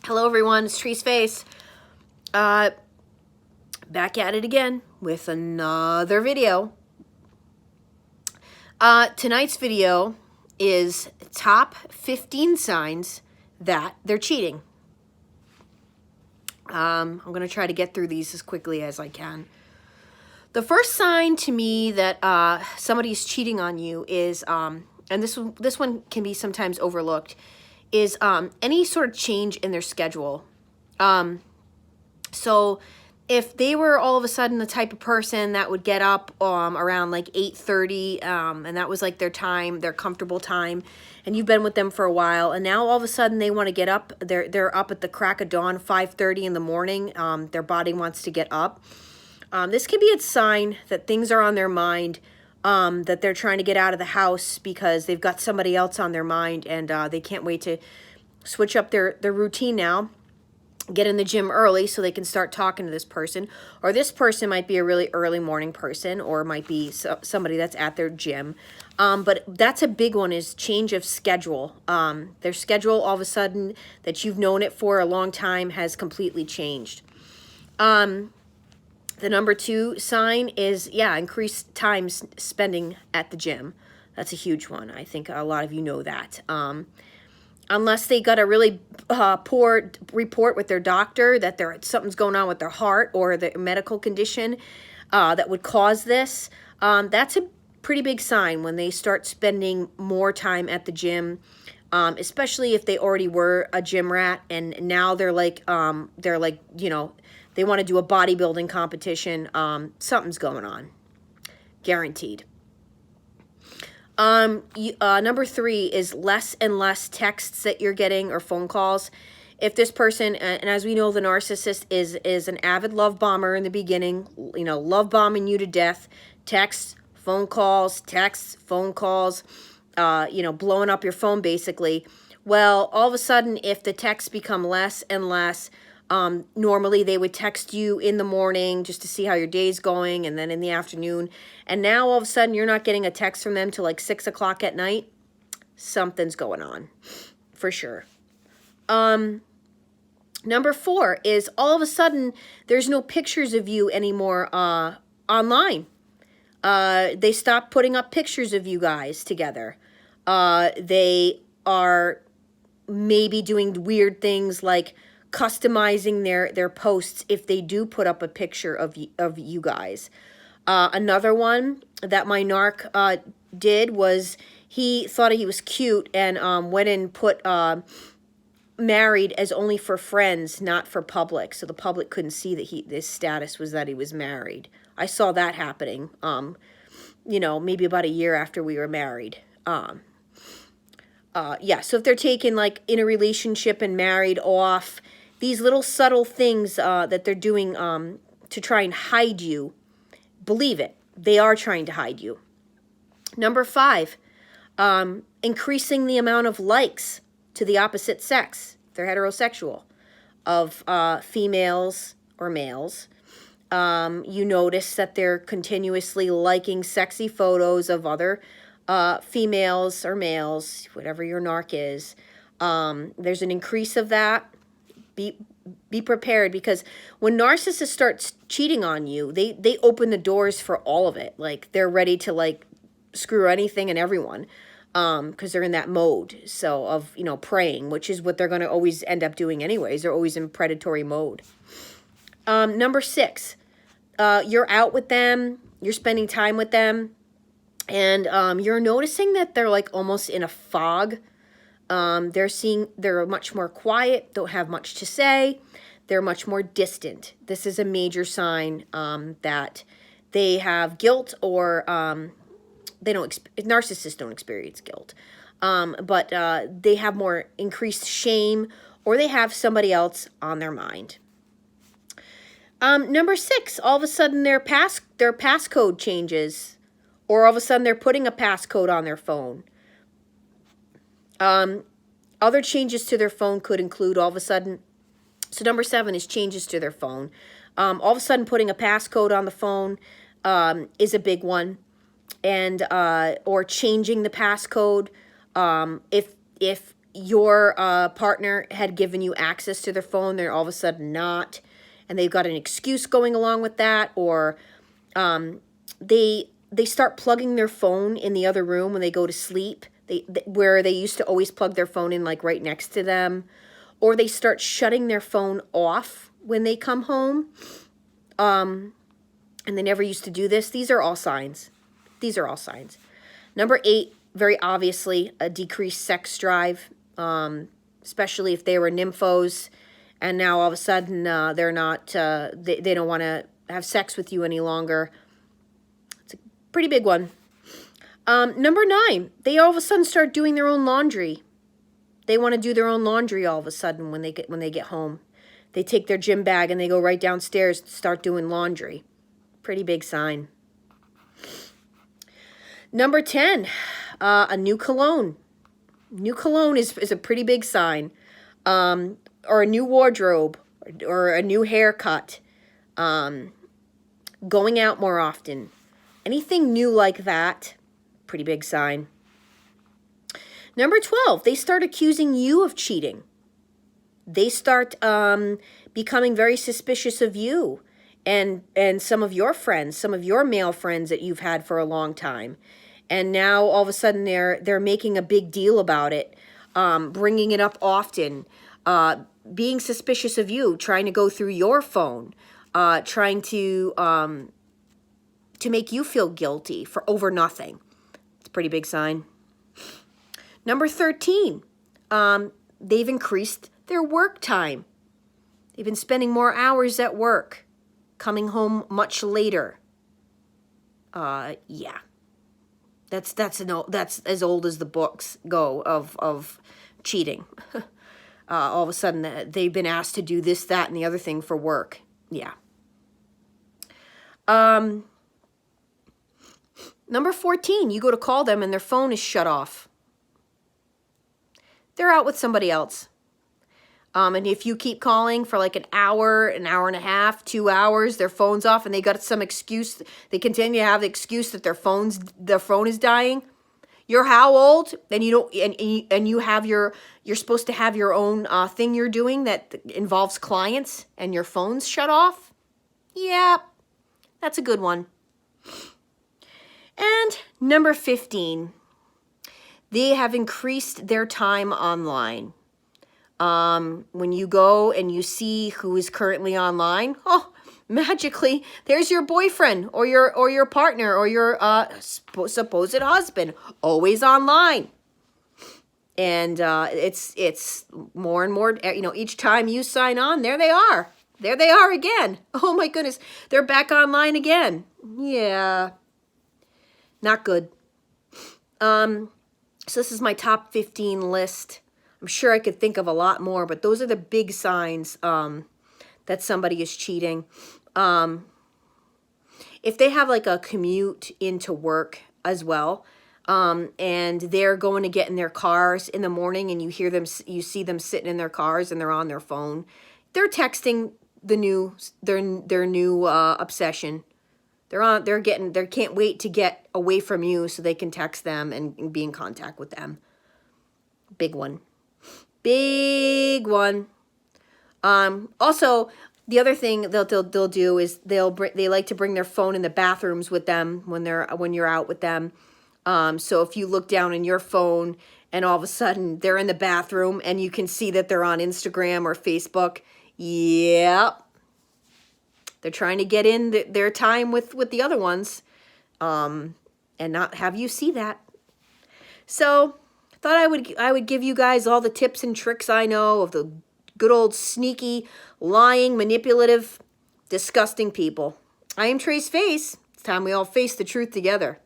Hello everyone, it's Tree's Face. Back at it again with another video. Tonight's video is top 15 signs that they're cheating. I'm going to try to get through these as quickly as I can. The first sign to me that somebody's cheating on you is, and this one can be sometimes overlooked, is any sort of change in their schedule. So if they were all of a sudden the type of person that would get up around like 8:30, and that was like their time, their comfortable time, and you've been with them for a while, and now all of a sudden they want to get up, they're up at the crack of dawn, 5:30 in the morning, their body wants to get up. This could be a sign that things are on their mind, that they're trying to get out of the house because they've got somebody else on their mind, and they can't wait to switch up their routine now, get in the gym early so they can start talking to this person. Or this person might be a really early morning person, or might be somebody that's at their gym. But that's a big one, is change of schedule. Their schedule all of a sudden that you've known it for a long time has completely changed. The number 2 sign is, increased time spending at the gym. That's a huge one. I think a lot of you know that. Unless they got a really poor report with their doctor that something's going on with their heart or the medical condition that would cause this, that's a pretty big sign when they start spending more time at the gym, especially if they already were a gym rat and now they're like, you know, they want to do a bodybuilding competition. Something's going on, guaranteed. Number 3 is less and less texts that you're getting or phone calls. If this person, and as we know, the narcissist is an avid love bomber in the beginning, you know, love bombing you to death, texts, phone calls, you know, blowing up your phone basically. Well, all of a sudden, if the texts become less and less, normally they would text you in the morning just to see how your day's going, and then in the afternoon. And now all of a sudden you're not getting a text from them till like 6 o'clock at night. Something's going on for sure. Number 4 is all of a sudden there's no pictures of you anymore online. They stopped putting up pictures of you guys together. They are maybe doing weird things like customizing their posts if they do put up a picture of you guys. Another one that my narc did was he thought he was cute and went and put married as only for friends, not for public, so the public couldn't see that his status was that he was married. I saw that happening, you know, maybe about a year after we were married. Yeah, so if they're taking like in a relationship and married off, these little subtle things that they're doing to try and hide you, believe it, they are trying to hide you. Number 5, increasing the amount of likes to the opposite sex, if they're heterosexual, of females or males. You notice that they're continuously liking sexy photos of other females or males, whatever your narc is. There's an increase of that. Be prepared, because when narcissists start cheating on you, they open the doors for all of it. Like, they're ready to like screw anything and everyone, because they're in that mode. So of, you know, preying, which is what they're going to always end up doing anyways. They're always in predatory mode. Number 6, you're out with them, you're spending time with them, and you're noticing that they're like almost in a fog. They're much more quiet, don't have much to say. They're much more distant. This is a major sign that they have guilt, or narcissists don't experience guilt. But they have more increased shame, or they have somebody else on their mind. Number 6, all of a sudden their passcode changes, or all of a sudden they're putting a passcode on their phone. Other changes to their phone could include all of a sudden, so number 7 is changes to their phone. All of a sudden putting a passcode on the phone is a big one, and or changing the passcode. If your partner had given you access to their phone, they're all of a sudden not, and they've got an excuse going along with that, or they start plugging their phone in the other room when they go to sleep, where they used to always plug their phone in like right next to them, or they start shutting their phone off when they come home, and they never used to do this. These are all signs. These are all signs. Number 8, very obviously, a decreased sex drive, especially if they were nymphos, and now all of a sudden they're not, they don't want to have sex with you any longer. It's a pretty big one. Number 9, they all of a sudden start doing their own laundry. They want to do their own laundry all of a sudden when they get home. They take their gym bag and they go right downstairs to start doing laundry. Pretty big sign. Number 10, a new cologne. New cologne is a pretty big sign. Or a new wardrobe, or a new haircut. Going out more often. Anything new like that, pretty big sign. Number 12, they start accusing you of cheating. They start becoming very suspicious of you and some of your friends, some of your male friends that you've had for a long time. And now all of a sudden they're making a big deal about it, bringing it up often, being suspicious of you, trying to go through your phone, trying to make you feel guilty for over nothing. It's a pretty big sign. Number 13, they've increased their work time. They've been spending more hours at work, coming home much later. Yeah. That's as old as the books go of cheating. All of a sudden, they've been asked to do this, that, and the other thing for work. Yeah. Number 14, you go to call them and their phone is shut off. They're out with somebody else. And if you keep calling for like an hour and a half, 2 hours, their phone's off and they got some excuse, they continue to have the excuse that their phone is dying. You're how old? And you don't, and you have you're supposed to have your own thing you're doing that involves clients, and your phone's shut off? Yeah, that's a good one. And number 15, they have increased their time online. When you go and you see who is currently online, oh, magically, there's your boyfriend or your partner or your supposed husband, always online. And it's more and more, each time you sign on, there they are. There they are again. Oh my goodness, they're back online again. Yeah, not good. So this is my top 15 list. I'm sure I could think of a lot more, but those are the big signs that somebody is cheating. If they have like a commute into work as well, and they're going to get in their cars in the morning, and you see them sitting in their cars and they're on their phone, they're texting their new obsession. They can't wait to get away from you so they can text them and be in contact with them. Big one. Big one. Also, the other thing they'll do is they like to bring their phone in the bathrooms with them when you're out with them. So if you look down in your phone and all of a sudden they're in the bathroom and you can see that they're on Instagram or Facebook, yep, they're trying to get in their time with the other ones, and not have you see that. So thought I would give you guys all the tips and tricks I know of the good old sneaky, lying, manipulative, disgusting people. I am Trace Face. It's time we all face the truth together.